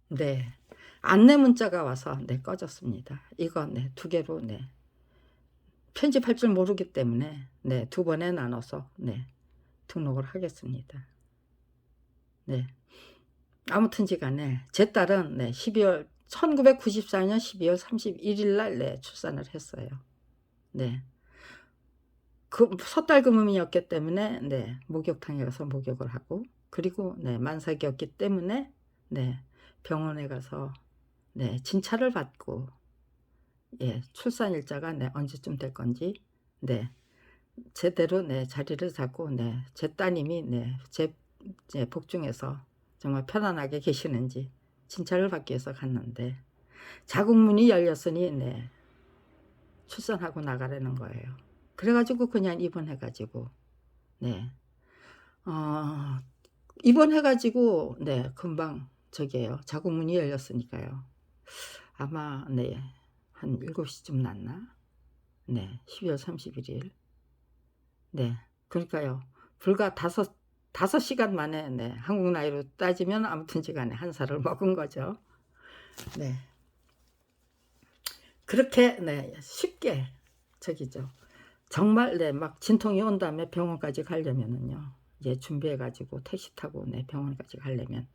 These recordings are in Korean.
네. 안내 문자가 와서 네 꺼졌습니다. 이거 네 2개로 네 편집할 줄 모르기 때문에 네 2번에 나눠서 네 등록을 하겠습니다. 네. 아무튼지 간에 제 딸은 네 1994년 12월 31일 날 네 출산을 했어요. 네. 그 섣달금음이었기 때문에 네 목욕탕에 가서 목욕을 하고, 그리고 네 만삭이었기 때문에 네 병원에 가서 네 진찰을 받고, 예 출산일자가 네 언제쯤 될 건지 네 제대로 네 자리를 잡고 네 제 따님이 네 제 복중에서 정말 편안하게 계시는지 진찰을 받기 위해서 갔는데, 자궁문이 열렸으니 네 출산하고 나가라는 거예요. 그래 가지고 그냥 입원해 가지고 네 입원해 가지고 네 금방 저기예요. 자궁문이 열렸으니까요. 아마 네 한 7 시쯤 났나? 네 12월 31 일. 네. 그러니까요. 불과 다섯 시간 만에 네 한국 나이로 따지면 아무튼지간에 1살을 먹은 거죠. 네. 그렇게 네 쉽게 저기죠. 정말 네 막 진통이 온 다음에 병원까지 가려면은요, 이제 준비해 가지고 택시 타고 네 병원까지 가려면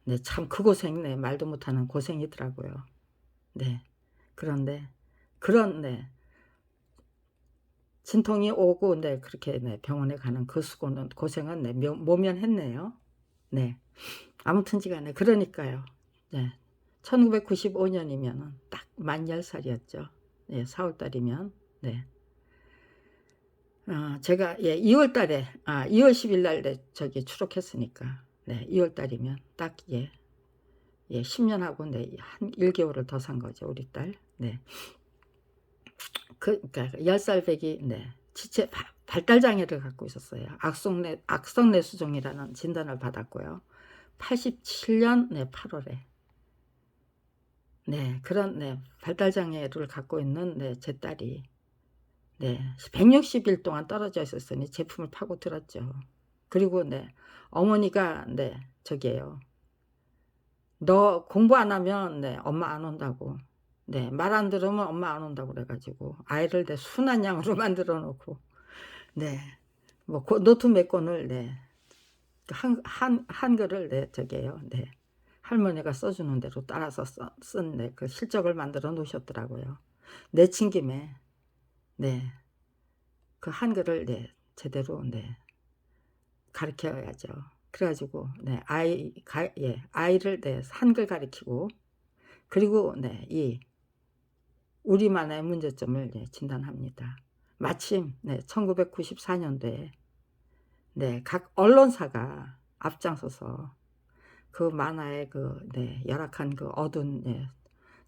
네 참 그 고생 네 말도 못하는 고생이더라고요. 네. 그런데 그런 네 진통이 오고 네 그렇게 네 병원에 가는 그 수고는 고생은 네 모면했네요. 네. 아무튼지간에 그러니까요. 네. 1995 년이면은 딱 만 10살이었죠. 네 4월 달이면. 네. 제가 예 2월 달에 2월 10일 날 네 저기 출옥했으니까 네 2월 달이면 딱 예 10 년하고 네 한 1 개월을 더 산 거죠, 우리 딸. 네. 그러니까 10살 배기 네 지체 발달 장애를 갖고 있었어요. 악성뇌수종이라는 진단을 받았고요. 87년 네 8 월에 네 그런 네 발달 장애를 갖고 있는 네 제 딸이 네 160일 동안 떨어져 있었으니 제품을 파고들었죠. 그리고 네 어머니가 네 저기예요. "너 공부 안 하면 네 엄마 안 온다."고, 네 말 안 들으면 엄마 안 온다고 그래 가지고 아이를 네 순한 양으로 만들어 놓고 네 뭐 노트 몇 권을 네 한글을 네 저기예요. 네 할머니가 써 주는 대로 따라서 쓴 네 그 실적을 만들어 놓으셨더라고요. 내친 김에 네 그 한글을 네 제대로 네 가르쳐야죠. 그래 가지고 네 아이를 네 한글 가르치고, 그리고 네 이 우리만의 문제점을 네 진단합니다. 마침 네 1994 년도에 네 각 언론사가 앞장서서 그 만화의 그 네 열악한 그 어두운 네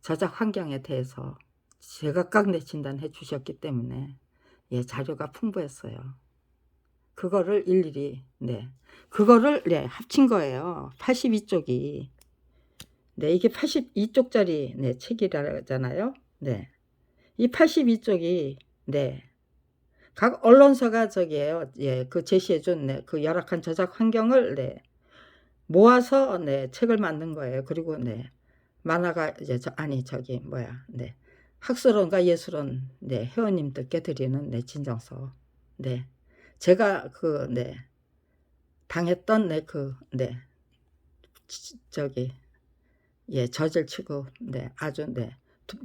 저작 환경에 대해서 제각각 네 진단해 주셨기 때문에 예 자료가 풍부했어요. 그거를 일일이 네 그거를 네 합친 거예요, 82 쪽이. 네 이게 82 쪽짜리 네 책이라잖아요. 네. 이 82 쪽이 네 각 언론사가 저기예요. 예 그 제시해 준 네 그 열악한 저작 환경을 네 모아서 네 책을 만든 거예요. 그리고 네 만화가 이제 아니 저기 뭐야 네 학술원과 예술원 네 회원님들께 드리는 네 진정서. 네. 제가 그 네 당했던 네 그 네 저기 예 젖을 치고 네 아주 네 도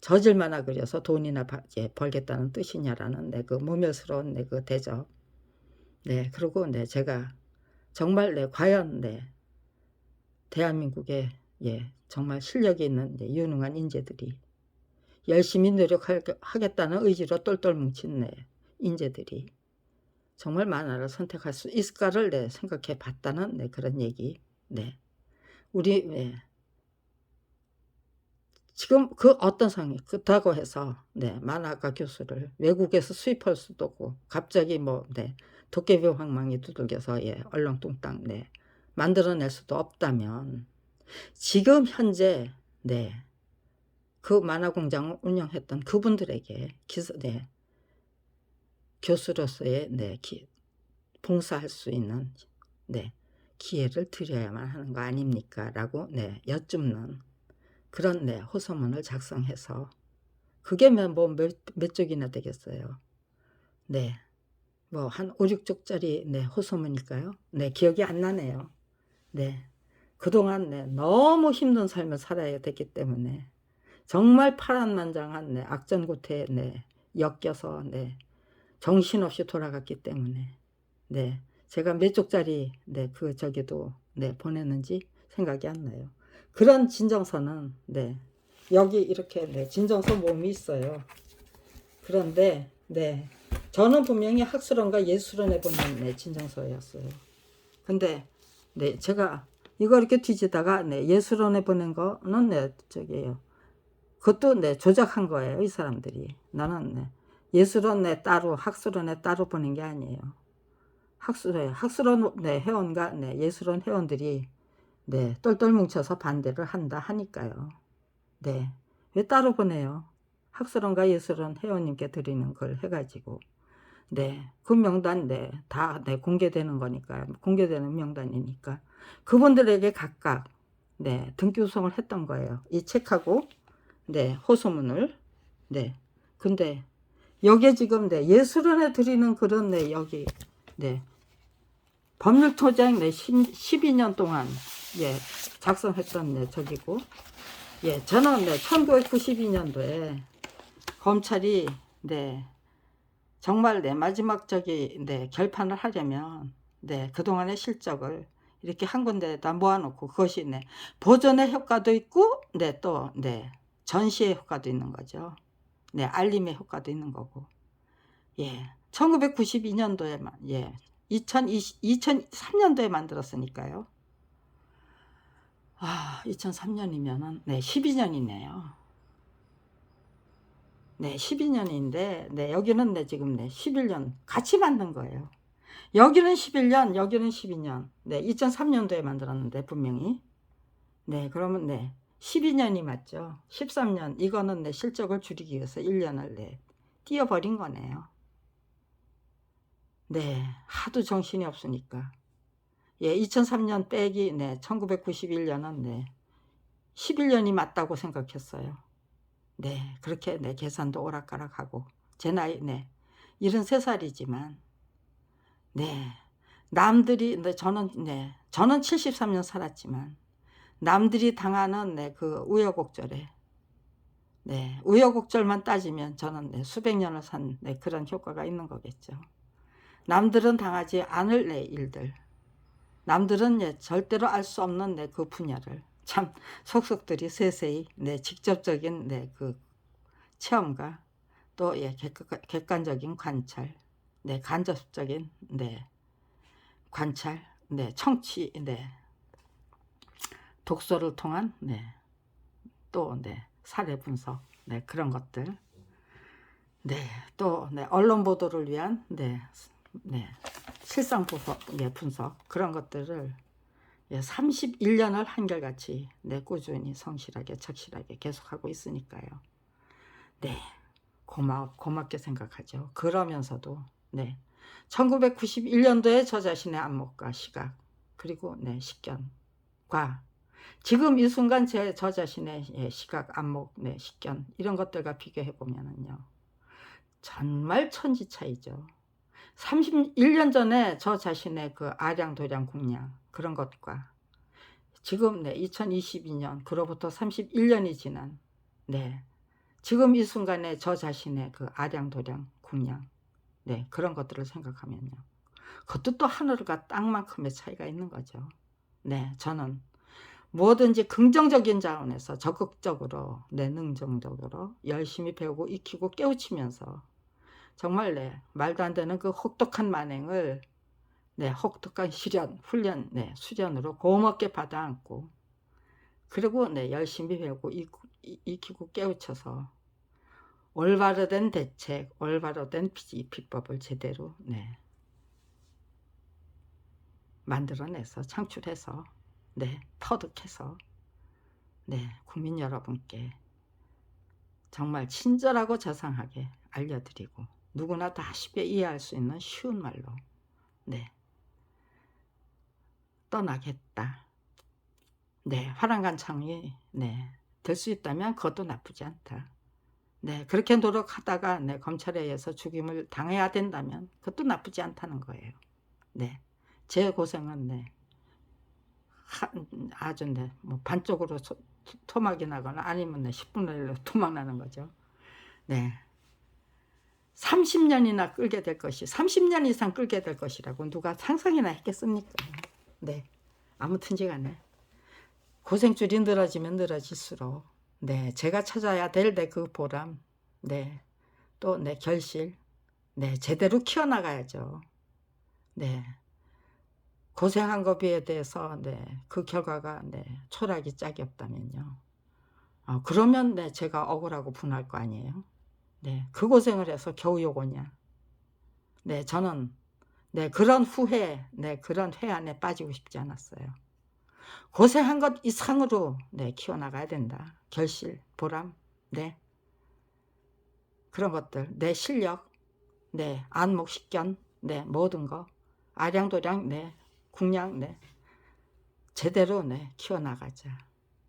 젖을 만화 그려서 돈이나 예 벌겠다는 뜻이냐라는 네 그 모멸스러운 네 그 대접. 네 그리고 네 제가 정말 네 과연 네 대한민국에 예 정말 실력이 있는 네 유능한 인재들이 열심히 하겠다는 의지로 똘똘 뭉친 네 인재들이 정말 만화를 선택할 수 있을까를 네 생각해 봤다는 네 그런 얘기. 네. 우리 네 지금 그 어떤 상황이 그렇다고 해서 네 만화가 교수를 외국에서 수입할 수도 없고, 갑자기 뭐 네 도깨비 방망이 두들겨서 예 얼렁뚱땅 네 만들어낼 수도 없다면, 지금 현재 네 그 만화 공장을 운영했던 그분들에게 기서 네 교수로서의 네 봉사할 수 있는 네 기회를 드려야만 하는 거 아닙니까? 라고 네, 여쭙는 그런 네, 호소문을 작성해서 그게 몇 쪽이나 되겠어요. 네. 뭐 한 5, 6쪽짜리 네, 호소문일까요? 네, 기억이 안 나네요. 네. 그동안 네, 너무 힘든 삶을 살아야 됐기 때문에 정말 파란만장한 네, 악전고태에 네, 엮여서 네, 정신없이 돌아갔기 때문에 네, 제가 몇 쪽짜리 네, 그 저기도 네, 보냈는지 생각이 안 나요. 그런 진정서는 네, 여기 이렇게 네, 진정서 모음이 있어요. 그런데 네, 저는 분명히 학술원과 예술원에 보낸 네, 진정서였어요. 근데 네, 제가 이거 이렇게 뒤지다가 네, 예술원에 보낸 거는 네, 저기예요. 그것도 네, 조작한 거예요, 이 사람들이. 나는 네, 예술원 네, 따로 학술원에 따로 보낸 게 아니에요. 학술원 네, 회원과 네, 예술원 회원들이 네, 똘똘 뭉쳐서 반대를 한다 하니까요. 네, 왜 따로 보내요? 학술원과 예술원 회원님께 드리는 걸 해가지고 네, 그 명단 네, 다 네, 공개되는 거니까 공개되는 명단이니까 그분들에게 각각 네, 등교성을 했던 거예요. 이 책하고 네, 호소문을 네, 근데 여기에 지금 네, 예술원에 드리는 그런 네, 여기 네, 법률토장 네, 12년 동안 예, 작성했던 네, 저기고 예, 저는 네, 1992년도에 검찰이 네, 정말 네, 마지막 저기 네, 결판을 하려면 네, 그동안의 실적을 이렇게 한 군데에다 모아놓고 그것이 네, 보존의 효과도 있고 네, 또 네, 전시의 효과도 있는 거죠. 네, 알림의 효과도 있는 거고. 예. 1992년도에만 예. 2003년도에 만들었으니까요. 아, 2003년이면은 네, 12년이네요. 네, 12년인데 네, 여기는 네, 지금 네, 11년 같이 만든 거예요. 여기는 11년, 여기는 12년. 네, 2003년도에 만들었는데 분명히. 네, 그러면 네, 12년이 맞죠. 13년. 이거는 네, 실적을 줄이기 위해서 1년을 네, 띄어버린 거네요. 네, 하도 정신이 없으니까. 예, 2003년 빼기 네, 1991년은 네, 11년이 맞다고 생각했어요. 네, 그렇게 네, 계산도 오락가락하고 제 나이 네, 73살이지만 네, 남들이 저는 73년 살았지만 남들이 당하는 네, 그 우여곡절에 네, 우여곡절만 따지면 저는 네, 수백 년을 산 네, 그런 효과가 있는 거겠죠. 남들은 당하지 않을 네, 일들, 남들은 네, 절대로 알 수 없는 네, 그 분야를 참 속속들이 세세히 네, 직접적인 네, 그 체험과 또 예, 객관적인 관찰, 네, 간접적인 네, 관찰, 네, 청취, 네, 독서를 통한 네, 또 네, 사례 분석, 네, 그런 것들, 네, 또 네, 언론 보도를 위한 네, 네, 실상 분석, 네, 분석 그런 것들을 예, 31년을 한결같이 네, 꾸준히 성실하게 착실하게 계속하고 있으니까요. 네, 고맙게 생각하죠. 그러면서도 네, 1991년도에 저 자신의 안목과 시각 그리고 네, 식견과 지금 이 순간 저 자신의 예, 시각, 안목, 네, 식견 이런 것들과 비교해 보면은요, 정말 천지 차이죠. 31년 전에 저 자신의 그 아량도량 공량 그런 것과 지금 네, 2022년 그로부터 31년이 지난 네, 지금 이 순간에 저 자신의 그 아량도량 공량 네, 그런 것들을 생각하면요, 그것도 또 하늘과 땅만큼의 차이가 있는 거죠. 네, 저는 뭐든지 긍정적인 자원에서 적극적으로 네, 능정적으로 열심히 배우고 익히고 깨우치면서 정말 네, 말도 안 되는 그 혹독한 만행을 네, 혹독한 훈련, 네, 수련으로 고맙게 받아 안고 그리고 네, 열심히 배우고 익히고 깨우쳐서 올바르된 대책, 올바르된 비법을 제대로 네, 만들어내서 창출해서 네, 터득해서 네, 국민 여러분께 정말 친절하고 자상하게 알려드리고 누구나 다 쉽게 이해할 수 있는 쉬운 말로 네, 떠나겠다. 네, 화랑간창이 네, 될 수 있다면 그것도 나쁘지 않다. 네, 그렇게 노력하다가 네, 검찰에 의해서 죽임을 당해야 된다면 그것도 나쁘지 않다는 거예요. 네, 제 고생은 네, 아주 네, 뭐 반쪽으로 토막이 나거나 아니면 네, 10분의 1로 토막 나는 거죠. 네, 30년이나 끌게 될 것이 30년 이상 끌게 될 것이라고 누가 상상이나 했겠습니까? 네, 아무튼지 간에 고생줄이 늘어지면 늘어질수록 네, 제가 찾아야 될 내 그 보람, 네, 또 내 결실, 네, 제대로 키워나가야죠. 네, 고생한 것에 대해서 네, 그 결과가 네, 초라하기 짝이 없다면요. 그러면 네, 제가 억울하고 분할 거 아니에요. 네, 그 고생을 해서 겨우 요거냐. 네, 저는 네, 그런 후회, 네, 그런 회한에 빠지고 싶지 않았어요. 고생한 것 이상으로 네, 키워나가야 된다. 결실, 보람, 네, 그런 것들, 내 실력, 네, 안목식견, 네, 모든 거, 아량도량, 네, 국량, 네, 제대로 네, 키워나가자.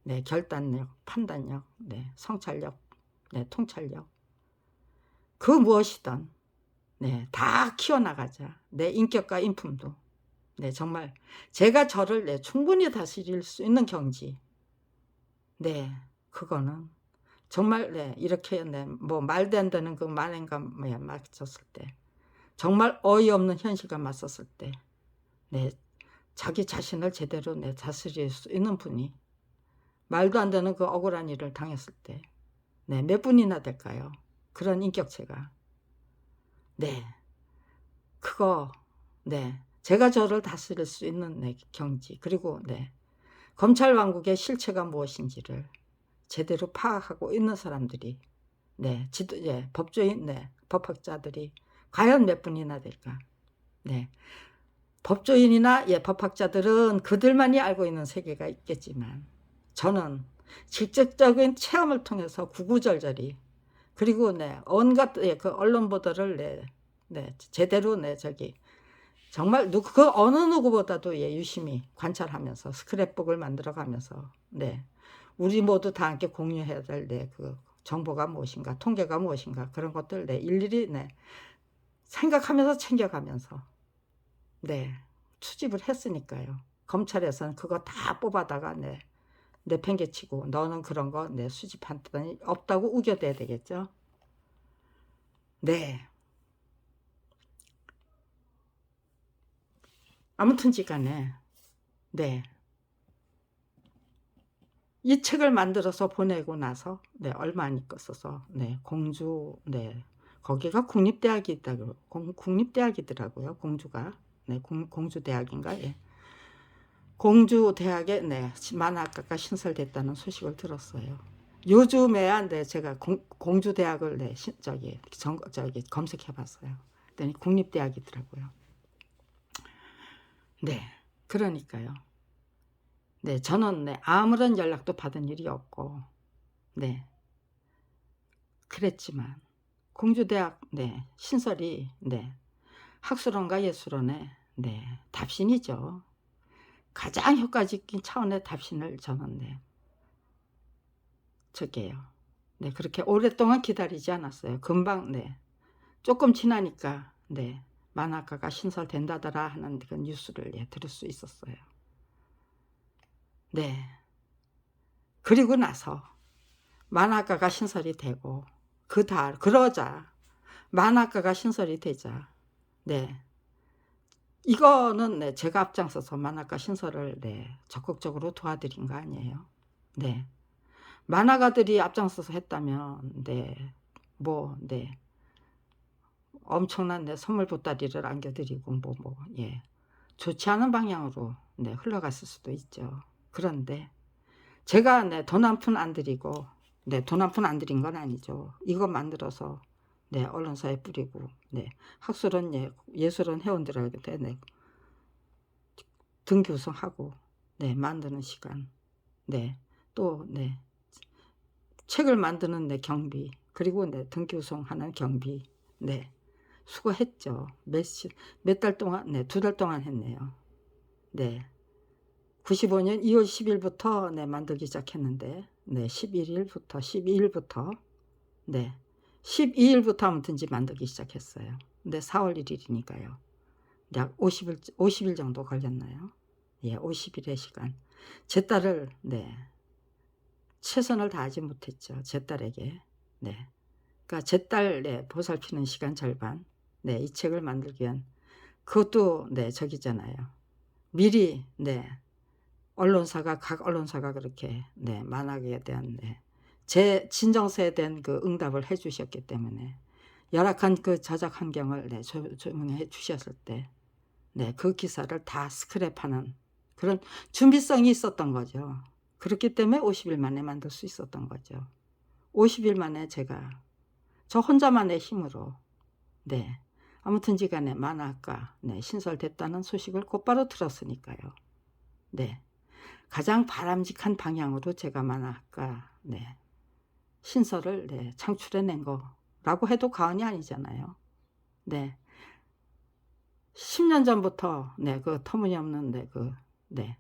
네, 결단력, 판단력, 네, 성찰력, 네, 통찰력, 그 무엇이든 네, 다 키워나가자. 내 인격과 인품도. 네, 정말 제가 저를 네, 충분히 다스릴 수 있는 경지. 네, 그거는 정말 네, 이렇게 네, 뭐 말도 안 되는 그 만행감에 맞섰을 때, 정말 어이없는 현실과 맞섰을 때, 네, 자기 자신을 제대로 네, 다스릴 수 있는 분이 말도 안 되는 그 억울한 일을 당했을 때, 네, 몇 분이나 될까요? 그런 인격체가. 네, 그거, 네, 제가 저를 다스릴 수 있는 네, 경지, 그리고 네, 검찰 왕국의 실체가 무엇인지를 제대로 파악하고 있는 사람들이, 네, 예, 법조인, 네, 법학자들이 과연 몇 분이나 될까? 네, 법조인이나 예, 법학자들은 그들만이 알고 있는 세계가 있겠지만, 저는 직접적인 체험을 통해서 구구절절히, 그리고 네, 온갖 예, 그 언론 보도를 네, 네, 제대로 네, 정말 그 어느 누구보다도 예, 유심히 관찰하면서 스크랩북을 만들어가면서 네, 우리 모두 다 함께 공유해야 될 네, 그 정보가 무엇인가, 통계가 무엇인가, 그런 것들 네, 일일이 네, 생각하면서 챙겨가면서 네, 수집을 했으니까요. 검찰에서는 그거 다 뽑아다가 네, 내팽개치고 너는 그런 거 네, 수집한다니 없다고 우겨대야 되겠죠. 네, 아무튼지 간에 네, 이 책을 만들어서 보내고 나서 네, 얼마 안 있었어서 네, 공주 네, 거기가 국립대학이 있다고 국립대학이더라고요. 공주가 네, 공주대학인가 예. 공주대학에 네, 만화학과가 신설됐다는 소식을 들었어요. 요즘에야 네, 제가 공주대학을 네, 검색해봤어요. 그랬더니 국립대학이더라고요. 네, 그러니까요. 네, 저는 네, 아무런 연락도 받은 일이 없고, 네, 그랬지만 공주대학 네, 신설이 네, 학술원과 예술원의 네, 답신이죠. 가장 효과적인 차원의 답신을 저는 네, 저게요. 네, 그렇게 오랫동안 기다리지 않았어요. 금방 네, 조금 지나니까 네, 만화가가 신설된다더라 하는 그 뉴스를 예, 들을 수 있었어요. 네, 그리고 나서 만화가가 신설이 되고 그러자 만화가가 신설이 되자 네, 이거는 네, 제가 앞장서서 만화가 신설을 네, 적극적으로 도와드린 거 아니에요. 네, 만화가들이 앞장서서 했다면 네, 뭐 네, 엄청난 네, 선물 보따리를 안겨드리고 예, 좋지 않은 방향으로 네, 흘러갔을 수도 있죠. 그런데 제가 네, 돈 한 푼 안 들이고 네, 돈 한 푼 안 들인 건 아니죠. 이거 만들어서 네, 언론사에 뿌리고 네, 학술원 예, 예술원 회원들한테 네, 등 교성하고 네, 만드는 시간 네, 또 네, 책을 만드는 네, 경비, 그리고 네, 등 교성하는 경비 네, 수고했죠. 몇 달 동안 네, 2달 동안 했네요. 네, 95년 2월 10일부터 네, 만들기 시작했는데, 네, 12일부터, 네, 12일부터 아무튼지 만들기 시작했어요. 근데 4월 1일이니까요. 약 50일 정도 걸렸나요? 예, 50일의 시간. 제 딸을, 네, 최선을 다하지 못했죠. 제 딸에게. 네. 그러니까 제 딸, 네, 보살피는 시간 절반. 네, 이 책을 만들기 위한, 그것도, 네, 저기잖아요. 미리, 네, 각 언론사가 그렇게, 네, 만학에 대한, 네, 제 진정서에 대한 그 응답을 해 주셨기 때문에, 열악한 그 저작 환경을, 네, 조명해 주셨을 때, 네, 그 기사를 다 스크랩하는 그런 준비성이 있었던 거죠. 그렇기 때문에 50일 만에 만들 수 있었던 거죠. 50일 만에 제가 저 혼자만의 힘으로, 네, 아무튼지 간에 만화가, 네, 신설됐다는 소식을 곧바로 들었으니까요. 네, 가장 바람직한 방향으로 제가 만화가, 네, 신설을, 네, 창출해낸 거라고 해도 과언이 아니잖아요. 네, 10년 전부터, 네, 그 터무니없는, 네, 네,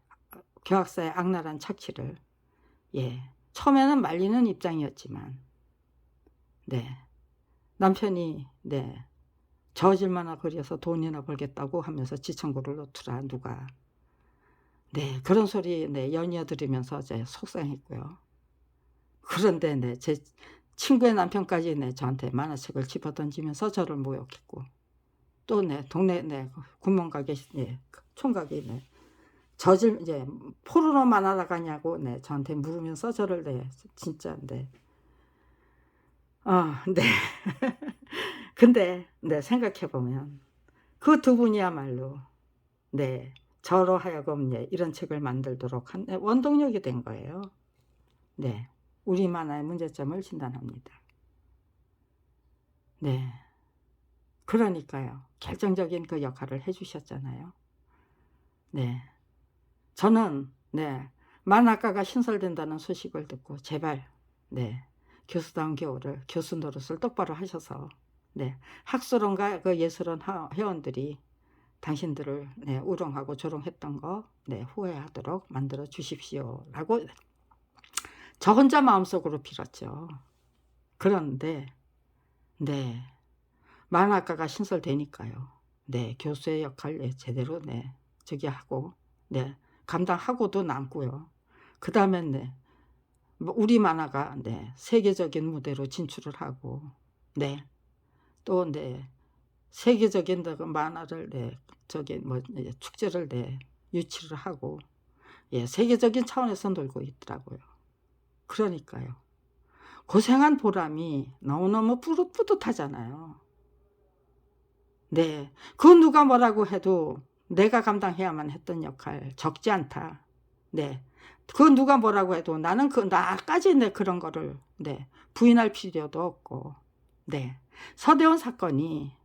교학사의 악랄한 착취를, 예, 처음에는 말리는 입장이었지만, 네, 남편이, 네, 저질만한 거리에서 돈이나 벌겠다고 하면서 지청구를 놓더라 누가. 네, 그런 소리, 네, 연이어 들으면서 이제 속상했고요. 그런데, 네, 제 친구의 남편까지, 네, 저한테 만화책을 집어던지면서 저를 모욕했고, 또, 네, 동네, 네, 구멍가게, 네, 총각이, 네, 이제 포르노 만화나 가냐고, 네, 저한테 물으면서 저를, 네, 진짜, 네, 네. 근데, 네, 생각해보면 그 두 분이야말로, 네, 저로 하여금, 네, 이런 책을 만들도록 한, 네, 원동력이 된 거예요. 네, 우리 만화의 문제점을 진단합니다. 네, 그러니까요. 결정적인 그 역할을 해주셨잖아요. 네, 저는, 네, 만화가가 신설된다는 소식을 듣고 제발, 네, 교수다운 교수 노릇을 똑바로 하셔서, 네, 학술원과 그 예술원 회원들이 당신들을, 네, 우롱하고 조롱했던 거, 네, 후회하도록 만들어 주십시오라고 저 혼자 마음속으로 빌었죠. 그런데, 네, 만화가가 신설되니까요. 네, 교수의 역할, 네, 제대로, 네, 저기 하고, 네, 감당하고도 남고요. 그 다음에, 네, 우리 만화가, 네, 세계적인 무대로 진출을 하고, 네, 또, 네, 세계적인 그 만화를, 네, 저기 축제를, 네, 유치를 하고, 예, 세계적인 차원에서 놀고 있더라고요. 그러니까요. 고생한 보람이 너무너무 뿌듯하잖아요. 네, 그 누가 뭐라고 해도 내가 감당해야만 했던 역할 적지 않다. 네, 그 누가 뭐라고 해도 나는 나까지, 네, 그런 거를, 네, 부인할 필요도 없고, 네, 서대원 사건이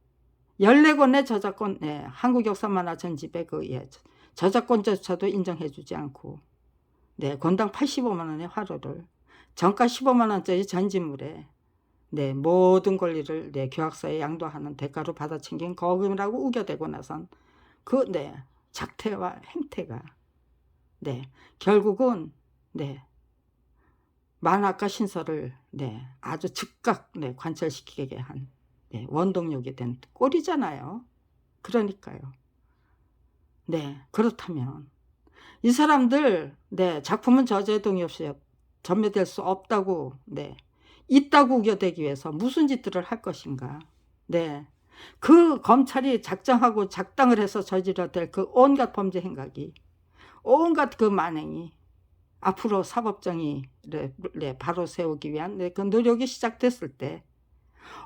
14권의 저작권, 네, 한국 역사 만화 전집의 그, 예, 저작권조차도 인정해주지 않고, 네, 권당 85만 원의 화로를 정가 15만 원짜리 전집물에, 네, 모든 권리를, 네, 교학사에 양도하는 대가로 받아 챙긴 거금이라고 우겨대고 나선 그, 네, 작태와 행태가, 네, 결국은, 네, 만화가 신설을, 네, 아주 즉각, 네, 관철시키게 한, 네, 원동력이 된 꼴이잖아요. 그러니까요. 네, 그렇다면 이 사람들, 네, 작품은 저자의 동의 없이 전매될 수 없다고, 네, 있다고 우겨대기 위해서 무슨 짓들을 할 것인가. 네, 그 검찰이 작정하고 작당을 해서 저질러댈 그 온갖 범죄 행각이, 온갖 그 만행이 앞으로 사법정의를, 네, 바로 세우기 위한, 네, 그 노력이 시작됐을 때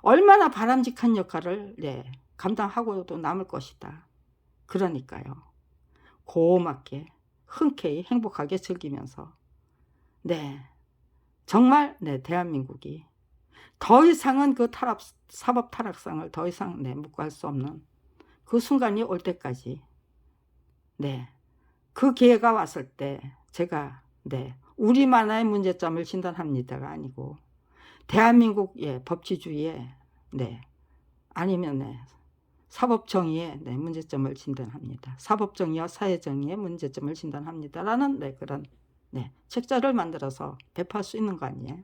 얼마나 바람직한 역할을, 네, 감당하고도 남을 것이다. 그러니까요. 고맙게, 흔쾌히, 행복하게 즐기면서, 네, 정말, 네, 대한민국이 더 이상은 그 사법 타락상을 더 이상, 네, 묵과할 수 없는 그 순간이 올 때까지, 네, 그 기회가 왔을 때 제가, 네, 우리 만화의 문제점을 진단합니다가 아니고 대한민국, 예, 법치주의에, 네, 아니면, 네, 사법정의의 네, 문제점을 진단합니다. 사법정의와 사회정의의 문제점을 진단합니다라는 네, 그런 네, 책자를 만들어서 배포할 수 있는 거 아니에요?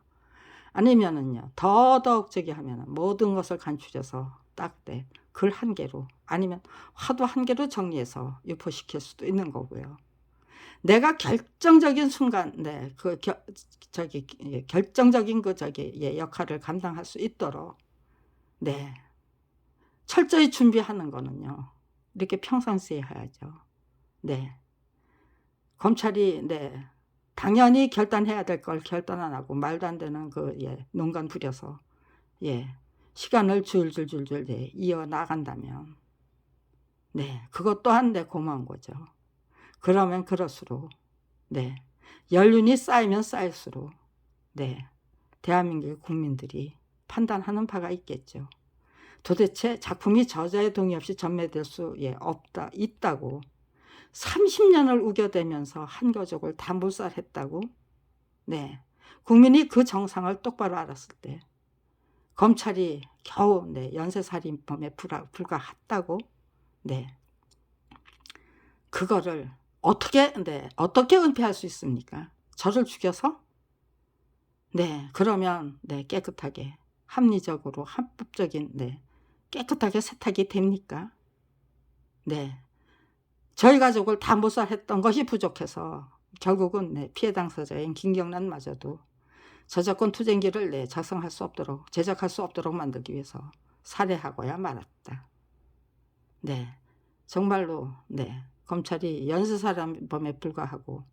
아니면은요, 더더욱 저기 하면은 모든 것을 간추려서 딱 네, 글 한 개로 아니면 화두 한 개로 정리해서 유포시킬 수도 있는 거고요. 내가 결정적인 순간, 네, 결정적인 역할을 감당할 수 있도록, 네, 철저히 준비하는 거는요, 이렇게 평상시에 해야죠. 네, 검찰이, 네, 당연히 결단해야 될 걸 결단 안 하고 말도 안 되는 농간 부려서, 시간을 줄줄줄줄, 네, 이어 나간다면, 네, 그것 또한 네, 고마운 거죠. 그러면 그럴수록, 네, 연륜이 쌓이면 쌓일수록, 네, 대한민국 국민들이 판단하는 바가 있겠죠. 도대체 작품이 저자의 동의 없이 전매될 수 있다고 30년을 우겨대면서 한 가족을 다 몰살했다고, 네, 국민이 그 정상을 똑바로 알았을 때 검찰이 겨우 네, 연쇄살인범에 불과했다고, 네, 그거를 어떻게 은폐할 수 있습니까? 저를 죽여서? 네, 그러면 네, 깨끗하게 합리적으로 합법적인 네, 깨끗하게 세탁이 됩니까? 네, 저희 가족을 다 몰살했던 것이 부족해서 결국은 네, 피해 당사자인 김경란마저도 저작권 투쟁기를 네, 작성할 수 없도록 제작할 수 없도록 만들기 위해서 살해하고야 말았다. 네, 정말로 네, 검찰이 연쇄살인범에 불과하고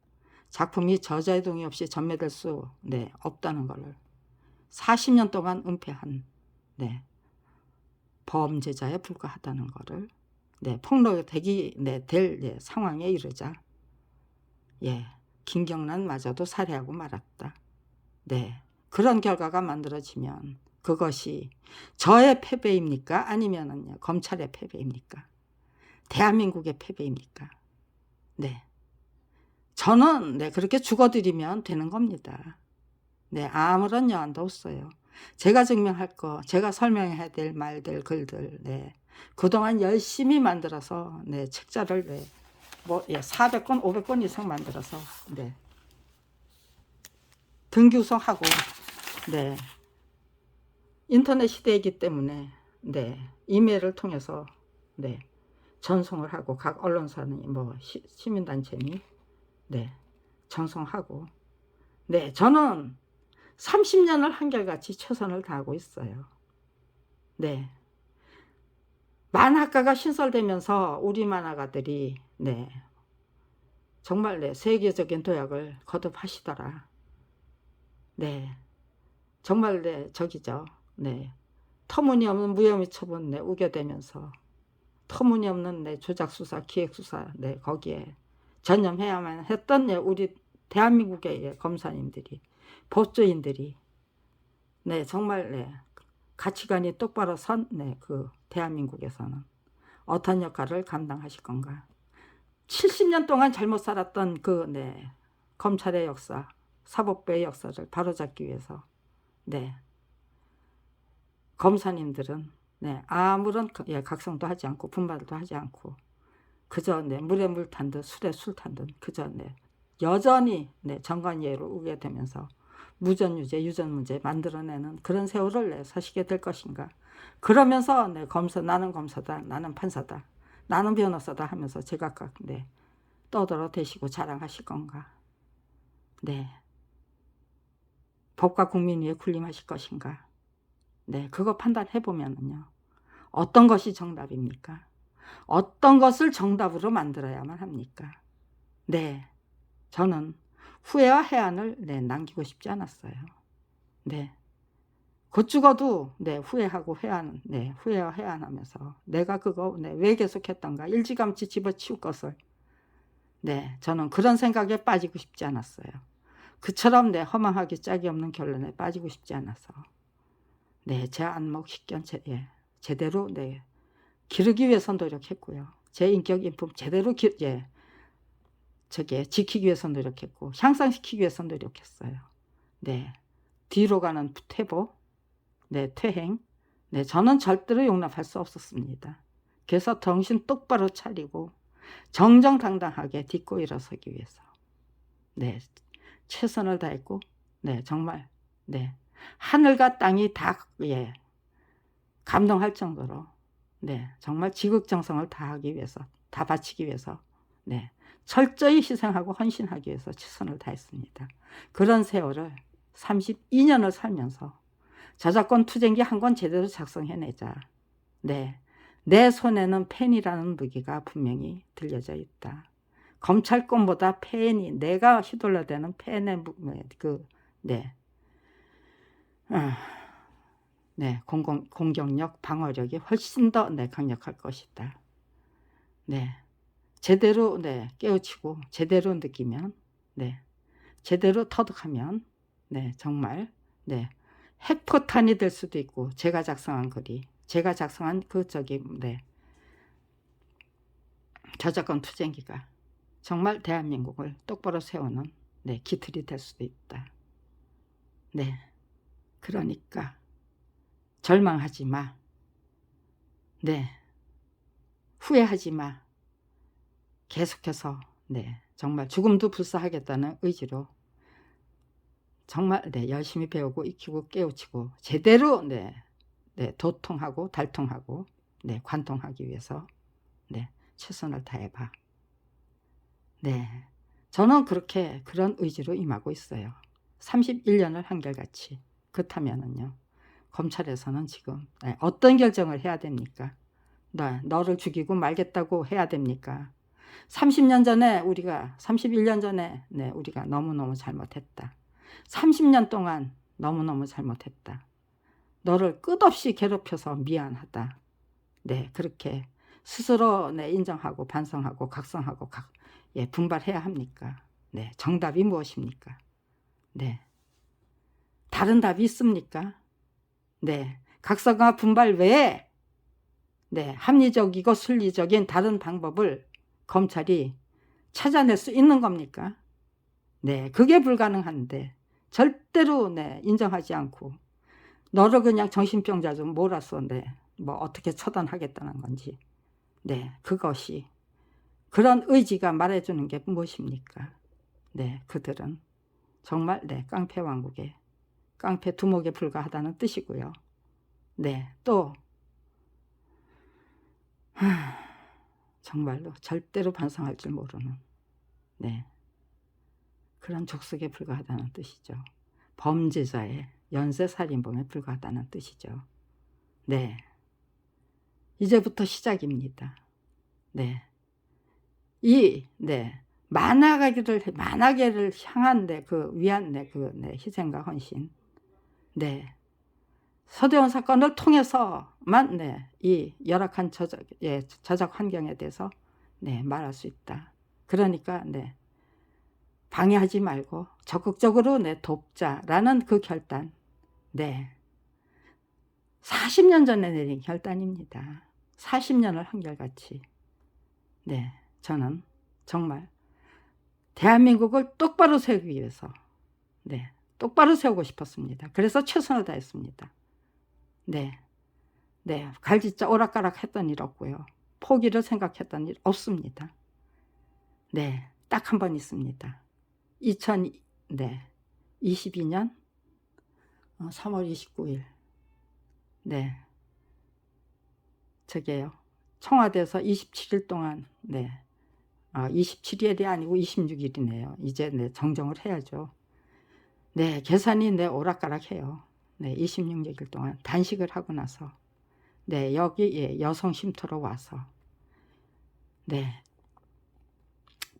작품이 저자의 동의 없이 전매될 수 네, 없다는 것을 40년 동안 은폐한 네, 범죄자에 불과하다는 것을 네, 폭로되기 네, 될 네, 상황에 이르자 김경란마저도 살해하고 말았다. 네, 그런 결과가 만들어지면 그것이 저의 패배입니까? 아니면은요, 검찰의 패배입니까? 대한민국의 패배입니까? 네, 저는 네, 그렇게 죽어드리면 되는 겁니다. 네, 아무런 여한도 없어요. 제가 증명할 거, 제가 설명해야 될 말들, 글들, 네, 그동안 열심히 만들어서 네, 책자를 네, 400권, 500권 이상 만들어서 네, 등기구성하고 네, 인터넷 시대이기 때문에 네, 이메일을 통해서 네, 전송을 하고 각 언론사는 시민단체니 네, 전송하고 네, 저는 30년을 한결같이 최선을 다하고 있어요. 네, 만화가가 신설되면서 우리 만화가들이 네, 정말 네, 세계적인 도약을 거듭하시더라. 네, 정말 네, 저기죠. 네, 터무니없는 무혐의 처분 네, 우겨대면서 터무니없는 네, 조작수사, 기획수사 네, 거기에 전념해야만 했던 네, 우리 대한민국의 검사님들이, 법조인들이 네, 정말 네, 가치관이 똑바로 선 네, 그 대한민국에서는 어떤 역할을 감당하실 건가? 70년 동안 잘못 살았던 그 네, 검찰의 역사, 사법부의 역사를 바로잡기 위해서 네, 검사님들은 네, 아무런 각성도 하지 않고 분발도 하지 않고 그저 네, 물에 물 탄 듯 술에 술 탄 듯 그저 네, 여전히 네, 정관예우를 우게 되면서 무전유죄, 유전문제 만들어내는 그런 세월을 네, 사시게 될 것인가. 그러면서 네, 나는 검사다, 나는 판사다, 나는 변호사다 하면서 제각각 네, 떠들어 대시고 자랑하실 건가. 네, 법과 국민 위에 군림하실 것인가. 네, 그거 판단해보면은요, 어떤 것이 정답입니까? 어떤 것을 정답으로 만들어야만 합니까? 네, 저는 후회와 해안을 네, 남기고 싶지 않았어요. 네, 곧 죽어도 네, 후회하고 회한, 네, 후회와 해안하면서 내가 그거 네, 왜 계속했던가 일찌감치 집어치울 것을 네, 저는 그런 생각에 빠지고 싶지 않았어요. 그처럼 네, 허망하기 짝이 없는 결론에 빠지고 싶지 않아서 네, 제 안목 식견 제대로 네, 기르기 위해서 노력했고요. 제 인격 인품 제대로 지키기 위해서 노력했고 향상시키기 위해서 노력했어요. 네, 뒤로 가는 퇴보, 네, 퇴행, 네, 저는 절대로 용납할 수 없었습니다. 그래서 정신 똑바로 차리고 정정당당하게 딛고 일어서기 위해서 네, 최선을 다했고 네, 정말 네, 하늘과 땅이 다 예, 감동할 정도로 네, 정말 지극정성을 다하기 위해서, 다 바치기 위해서 네, 철저히 희생하고 헌신하기 위해서 최선을 다했습니다. 그런 세월을 32년을 살면서 저작권 투쟁기 한 권 제대로 작성해내자. 네, 내 손에는 펜이라는 무기가 분명히 들려져 있다. 검찰권보다 펜이, 내가 휘둘러대는 펜의 공격력, 방어력이 훨씬 더 강력할 것이다. 네, 제대로 깨우치고 제대로 느끼면 제대로 터득하면 정말 핵포탄이 될 수도 있고, 제가 작성한 글이, 제가 작성한 저작권 투쟁기가 정말 대한민국을 똑바로 세우는 기틀이 될 수도 있다. 네, 그러니까 절망하지 마. 후회하지 마. 계속해서 정말 죽음도 불사하겠다는 의지로 정말 열심히 배우고 익히고 깨우치고 제대로 도통하고 달통하고 관통하기 위해서 최선을 다해봐. 저는 그런 의지로 임하고 있어요. 31년을 한결같이. 그렇다면은요, 검찰에서는 지금 어떤 결정을 해야 됩니까? 너를 죽이고 말겠다고 해야 됩니까? 30년 전에 31년 전에 우리가 너무너무 잘못했다. 30년 동안 너무너무 잘못했다. 너를 끝없이 괴롭혀서 미안하다. 그렇게 스스로 인정하고 반성하고 각성하고 분발해야 합니까? 정답이 무엇입니까? 다른 답이 있습니까? 각성과 분발 외에 합리적이고 순리적인 다른 방법을 검찰이 찾아낼 수 있는 겁니까? 그게 불가능한데 절대로 인정하지 않고 너를 그냥 정신병자 좀 몰아서 뭐 어떻게 처단하겠다는 건지 그것이, 그런 의지가 말해주는 게 무엇입니까? 그들은 정말 깡패 왕국의 깡패 두목에 불과하다는 뜻이고요. 또 정말로 절대로 반성할 줄 모르는 그런 족속에 불과하다는 뜻이죠. 범죄자의 연쇄살인범에 불과하다는 뜻이죠. 이제부터 시작입니다. 만하게를 향한 위한 희생과 헌신. 서대원 사건을 통해서만 이 열악한 저작 환경에 대해서 말할 수 있다. 그러니까 방해하지 말고 적극적으로 돕자라는 그 결단. 40년 전에 내린 결단입니다. 40년을 한결같이. 저는 정말 대한민국을 똑바로 세우기 위해서 똑바로 세우고 싶었습니다. 그래서 최선을 다했습니다. 갈짓자 오락가락 했던 일 없고요. 포기를 생각했던 일 없습니다. 딱 한 번 있습니다. 2022년 3월 29일 저게요, 청와대에서 27일 동안 27일이 아니고 26일이네요. 이제 정정을 해야죠. 계산이 오락가락해요. 26일 동안 단식을 하고 나서 여기 여성 쉼터로 와서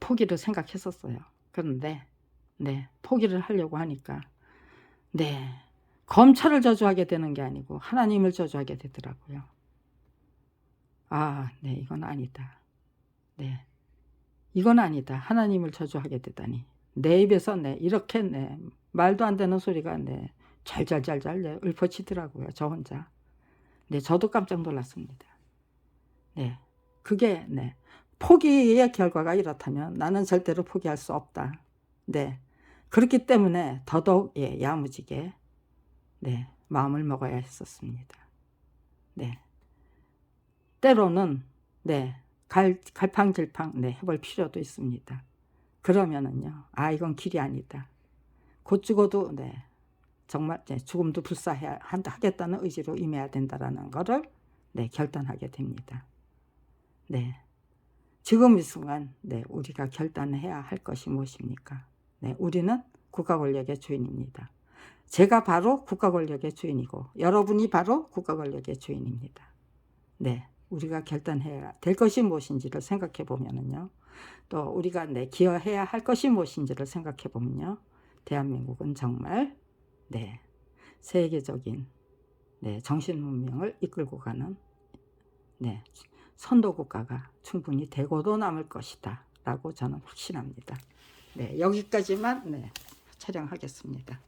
포기를 생각했었어요. 그런데 포기를 하려고 하니까 검찰을 저주하게 되는 게 아니고 하나님을 저주하게 되더라고요. 이건 아니다. 이건 아니다. 하나님을 저주하게 되다니. 내 입에서 이렇게 말도 안 되는 소리가 잘잘잘잘 읊어치더라고요. 저 혼자. 저도 깜짝 놀랐습니다. 그게 포기의 결과가 이렇다면 나는 절대로 포기할 수 없다. 그렇기 때문에 더더욱 야무지게 마음을 먹어야 했었습니다. 때로는 네, 갈팡질팡 네, 해볼 필요도 있습니다. 그러면은요, 아, 이건 길이 아니다. 곧 죽어도 네, 정말 네, 죽음도 불사해야 하겠다는 의지로 임해야 된다라는 거를 네, 결단하게 됩니다. 네, 지금 이 순간 네, 우리가 결단해야 할 것이 무엇입니까? 네, 우리는 국가 권력의 주인입니다. 제가 바로 국가 권력의 주인이고 여러분이 바로 국가 권력의 주인입니다. 네, 우리가 결단해야 될 것이 무엇인지를 생각해 보면은요, 또 우리가 네, 기여해야 할 것이 무엇인지를 생각해 보면요, 대한민국은 정말 네, 세계적인 네, 정신 문명을 이끌고 가는 네, 선도 국가가 충분히 되고도 남을 것이다 라고 저는 확신합니다. 네, 여기까지만 네, 촬영하겠습니다.